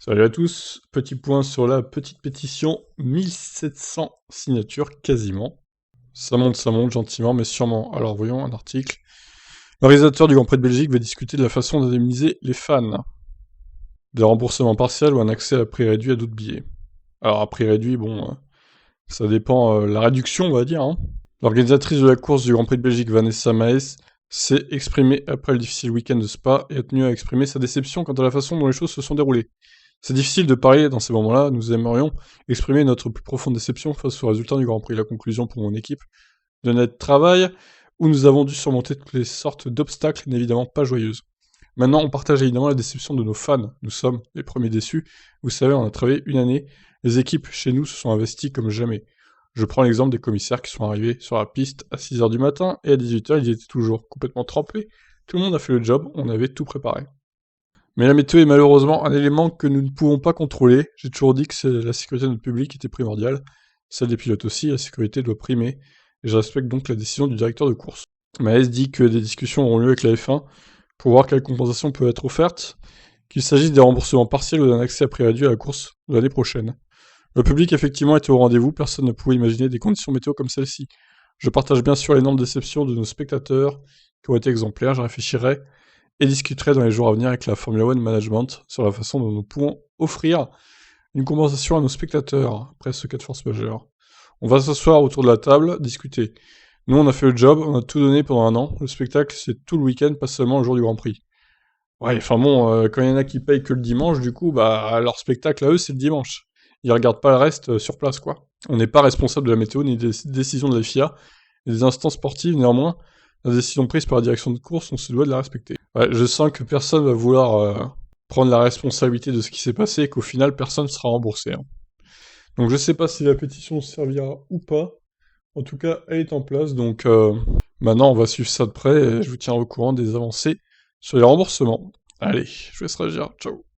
Salut à tous, petit point sur la petite pétition, 1700 signatures quasiment. Ça monte gentiment mais sûrement. Alors voyons un article. L'organisateur du Grand Prix de Belgique va discuter de la façon d'indemniser les fans. Des remboursements partiels ou un accès à prix réduit à d'autres billets. Alors à prix réduit, bon, ça dépend la réduction on va dire. Hein. L'organisatrice de la course du Grand Prix de Belgique, Vanessa Maes, s'est exprimée après le difficile week-end de Spa et a tenu à exprimer sa déception quant à la façon dont les choses se sont déroulées. C'est difficile de parler dans ces moments-là, nous aimerions exprimer notre plus profonde déception face au résultat du Grand Prix. La conclusion pour mon équipe de notre travail, où nous avons dû surmonter toutes les sortes d'obstacles, n'est évidemment pas joyeuse. Maintenant, on partage évidemment la déception de nos fans. Nous sommes les premiers déçus. Vous savez, on a travaillé une année. Les équipes chez nous se sont investies comme jamais. Je prends l'exemple des commissaires qui sont arrivés sur la piste à 6h du matin et à 18h, ils étaient toujours complètement trempés. Tout le monde a fait le job, on avait tout préparé. Mais la météo est malheureusement un élément que nous ne pouvons pas contrôler. J'ai toujours dit que la sécurité de notre public était primordiale. Celle des pilotes aussi, la sécurité doit primer. Et je respecte donc la décision du directeur de course. Maes dit que des discussions auront lieu avec la F1 pour voir quelle compensation peut être offerte, qu'il s'agisse des remboursements partiels ou d'un accès à prix réduit à la course de l'année prochaine. Le public effectivement était au rendez-vous, personne ne pouvait imaginer des conditions météo comme celle-ci. Je partage bien sûr l'énorme déception de nos spectateurs, qui ont été exemplaires, je réfléchirai et discuterai dans les jours à venir avec la Formula One Management sur la façon dont nous pouvons offrir une compensation à nos spectateurs après ce cas de force majeure. On va s'asseoir autour de la table, discuter. Nous, on a fait le job, on a tout donné pendant un an. Le spectacle, c'est tout le week-end, pas seulement le jour du Grand Prix. Ouais, enfin bon, quand il y en a qui payent que le dimanche, du coup, bah, leur spectacle à eux, c'est le dimanche. Ils regardent pas le reste sur place, quoi. On n'est pas responsable de la météo ni des décisions de la FIA et des instances sportives, néanmoins. La décision prise par la direction de course, on se doit de la respecter. Ouais, je sens que personne va vouloir prendre la responsabilité de ce qui s'est passé et qu'au final, personne ne sera remboursé. Hein. Donc je sais pas si la pétition servira ou pas. En tout cas, elle est en place, donc maintenant on va suivre ça de près et je vous tiens au courant des avancées sur les remboursements. Allez, je vous laisse réagir, ciao.